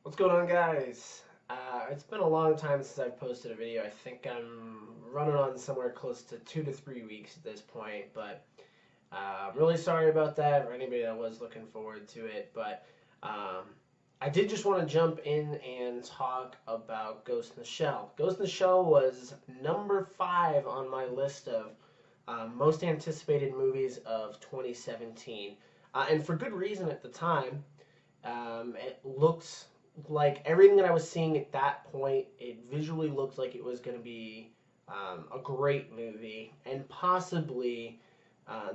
What's going on, guys? It's been a long time since I've posted a video. I think I'm running on somewhere close to 2 to 3 weeks at this point, but I'm really sorry about that for anybody that was looking forward to it. But um, I did just want to jump in and talk about Ghost in the Shell. Ghost in the Shell was number 5 on my list of most anticipated movies of 2017, and for good reason at the time. It looked like everything that I was seeing at that point, it visually looked like it was going to be a great movie and possibly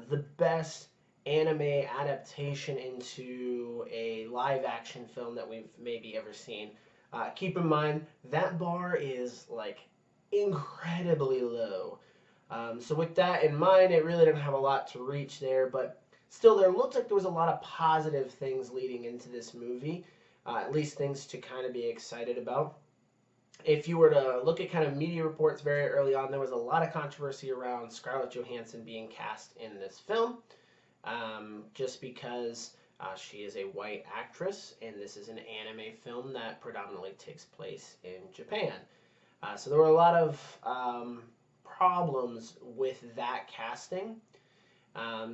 the best anime adaptation into a live action film that we've maybe ever seen. Keep in mind, that bar is like incredibly low. So with that in mind, it really didn't have a lot to reach there, but still, there looked like there was a lot of positive things leading into this movie, at least things to kind of be excited about. If you were to look at kind of media reports very early on, there was a lot of controversy around Scarlett Johansson being cast in this film, just because she is a white actress, and this is an anime film that predominantly takes place in Japan. So there were a lot of problems with that casting.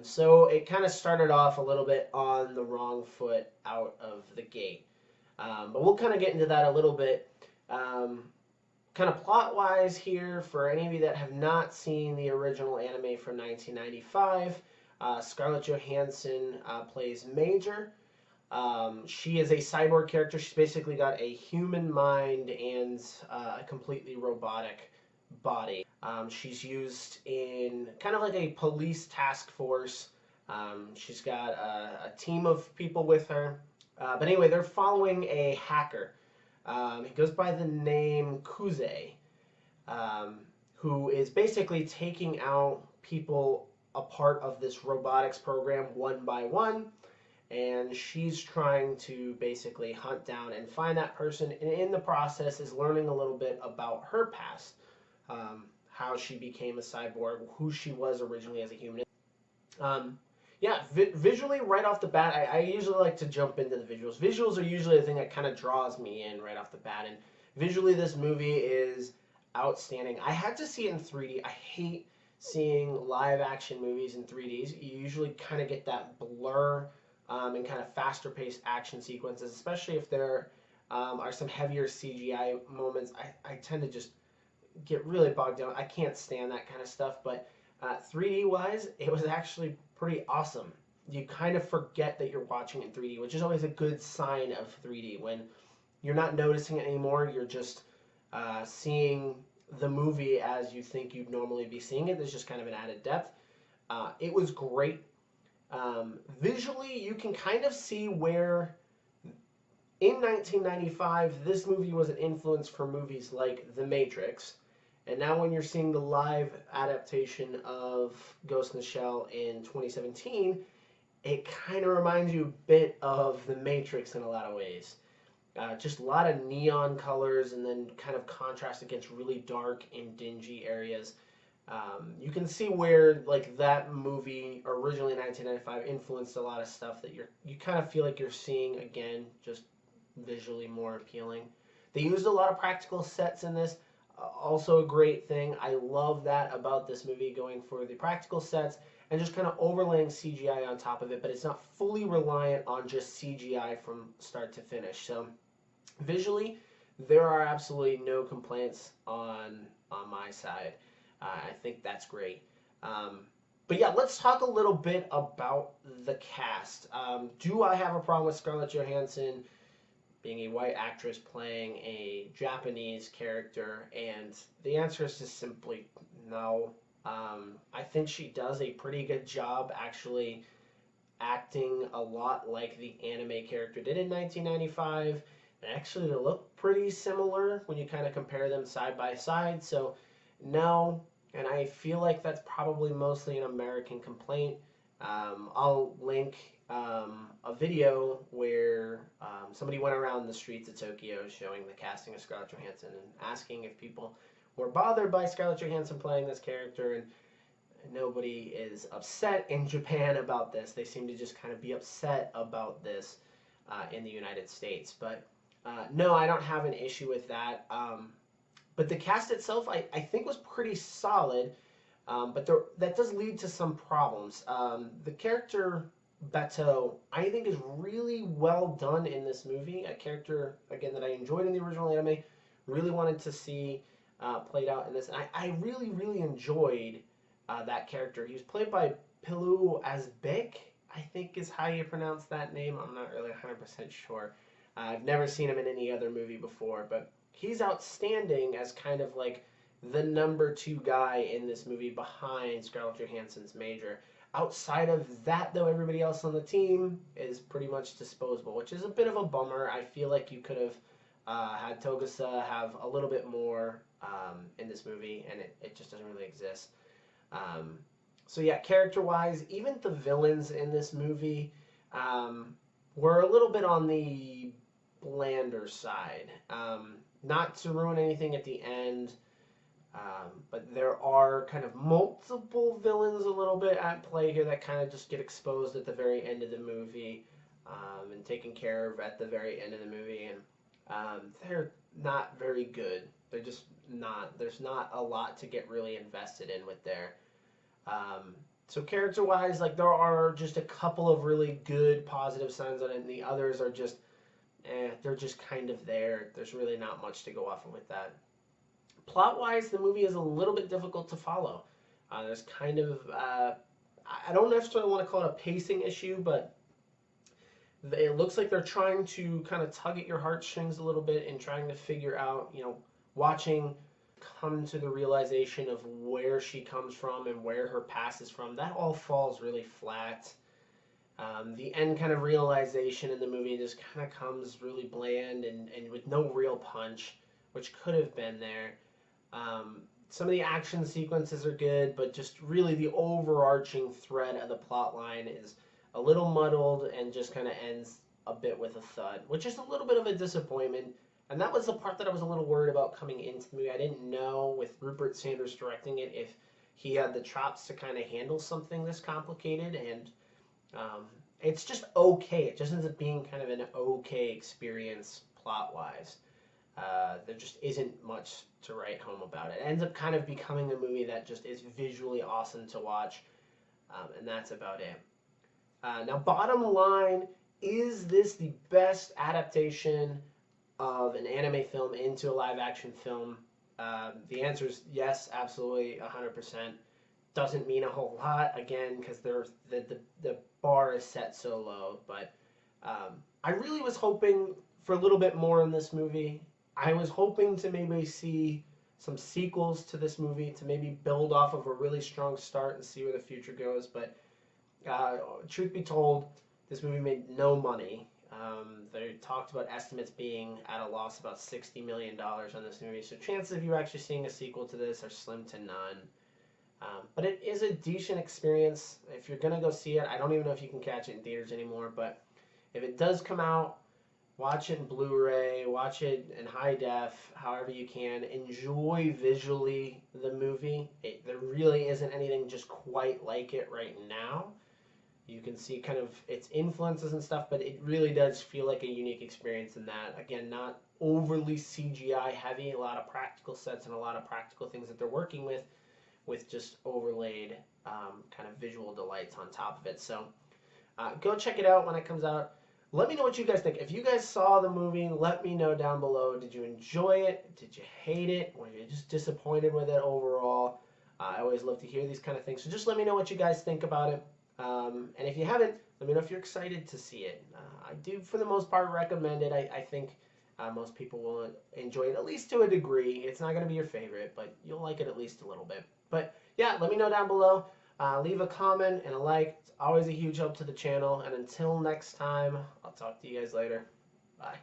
So it kind of started off a little bit on the wrong foot out of the gate. But we'll kind of get into that a little bit. Kind of plot-wise here, for any of you that have not seen the original anime from 1995, Scarlett Johansson plays Major. She is a cyborg character. She's basically got a human mind and a completely robotic body. She's used in kind of like a police task force. She's got a team of people with her. But anyway, they're following a hacker. He goes by the name Kuze, who is basically taking out people a part of this robotics program one by one. And she's trying to basically hunt down and find that person. And in the process is learning a little bit about her past. How she became a cyborg, who she was originally as a human. Yeah, visually, right off the bat, I usually like to jump into the visuals. Visuals are usually the thing that kind of draws me in right off the bat, and visually this movie is outstanding. I had to see it in 3D. I hate seeing live action movies in 3Ds. You usually kind of get that blur and kind of faster paced action sequences, especially if there are some heavier CGI moments. I tend to just get really bogged down. I can't stand that kind of stuff, but 3D wise, it was actually pretty awesome. You kind of forget that you're watching in 3D, which is always a good sign of 3D. When you're not noticing it anymore, you're just seeing the movie as you think you'd normally be seeing it. There's just kind of an added depth. It was great. Visually, you can kind of see where in 1995 this movie was an influence for movies like The Matrix. And now when you're seeing the live adaptation of Ghost in the Shell in 2017, it kind of reminds you a bit of The Matrix in a lot of ways. Just a lot of neon colors and then kind of contrast against really dark and dingy areas. You can see where like that movie originally in 1995 influenced a lot of stuff that you kind of feel like you're seeing again, just visually more appealing. They used a lot of practical sets in this. Also a great thing. I love that about this movie, going for the practical sets and just kind of overlaying CGI on top of it, but it's not fully reliant on just CGI from start to finish. So visually, there are absolutely no complaints on my side. I think that's great. But yeah, let's talk a little bit about the cast. Do I have a problem with Scarlett Johansson being a white actress playing a Japanese character? And the answer is just simply no. I think she does a pretty good job actually acting a lot like the anime character did in 1995. And actually, they look pretty similar when you kind of compare them side by side. So, no. And I feel like that's probably mostly an American complaint. I'll link a video where somebody went around the streets of Tokyo showing the casting of Scarlett Johansson and asking if people were bothered by Scarlett Johansson playing this character, and nobody is upset in Japan about this. They seem to just kind of be upset about this in the United States. But No, I don't have an issue with that. But the cast itself, I think, was pretty solid. But that does lead to some problems. The character Beto, I think, is really well done in this movie. A character, again, that I enjoyed in the original anime, really wanted to see played out in this. And I really, really enjoyed that character. He was played by Pilu Asbek, I think is how you pronounce that name. I'm not really 100% sure. I've never seen him in any other movie before, but he's outstanding as kind of like the number two guy in this movie behind Scarlett Johansson's Major. Outside of that, though, everybody else on the team is pretty much disposable, which is a bit of a bummer. I feel like you could have had Togusa have a little bit more in this movie, and it just doesn't really exist. So yeah, character-wise, even the villains in this movie were a little bit on the blander side. Not to ruin anything at the end, but there are kind of multiple villains a little bit at play here that kind of just get exposed at the very end of the movie and taken care of at the very end of the movie, and they're not very good. They're just not. There's not a lot to get really invested in with there. So character-wise, like, there are just a couple of really good positive signs on it, and the others are just, they're just kind of there. There's really not much to go off of with that. Plot-wise, the movie is a little bit difficult to follow. There's kind of, I don't necessarily want to call it a pacing issue, but it looks like they're trying to kind of tug at your heartstrings a little bit and trying to figure out, watching come to the realization of where she comes from and where her past is from. That all falls really flat. The end kind of realization in the movie just kind of comes really bland and with no real punch, which could have been there. Some of the action sequences are good, but just really the overarching thread of the plot line is a little muddled and just kind of ends a bit with a thud, which is a little bit of a disappointment. And that was the part that I was a little worried about coming into the movie. I didn't know, with Rupert Sanders directing it, if he had the chops to kind of handle something this complicated. And it's just okay. It just ends up being kind of an okay experience plot-wise. There just isn't much to write home about it. It ends up kind of becoming a movie that just is visually awesome to watch, and that's about it. Now, bottom line, is this the best adaptation of an anime film into a live-action film? The answer is yes, absolutely, 100%. Doesn't mean a whole lot, again, because the bar is set so low. But I really was hoping for a little bit more in this movie. I was hoping to maybe see some sequels to this movie, to maybe build off of a really strong start and see where the future goes. But truth be told, this movie made no money. They talked about estimates being at a loss about $60 million on this movie, so chances of you actually seeing a sequel to this are slim to none. But it is a decent experience. If you're going to go see it, I don't even know if you can catch it in theaters anymore, but if it does come out, watch it in Blu-ray, watch it in high def, however you can. Enjoy visually the movie. There really isn't anything just quite like it right now. You can see kind of its influences and stuff, but it really does feel like a unique experience in that. Again, not overly CGI heavy, a lot of practical sets and a lot of practical things that they're working with just overlaid kind of visual delights on top of it. So go check it out when it comes out. Let me know what you guys think. If you guys saw the movie, let me know down below. Did you enjoy it? Did you hate it? Were you just disappointed with it overall? I always love to hear these kind of things. So just let me know what you guys think about it. And if you haven't, let me know if you're excited to see it. I do, for the most part, recommend it. I think most people will enjoy it, at least to a degree. It's not going to be your favorite, but you'll like it at least a little bit. But yeah, let me know down below. Leave a comment and a like. It's always a huge help to the channel. And until next time, I'll talk to you guys later. Bye.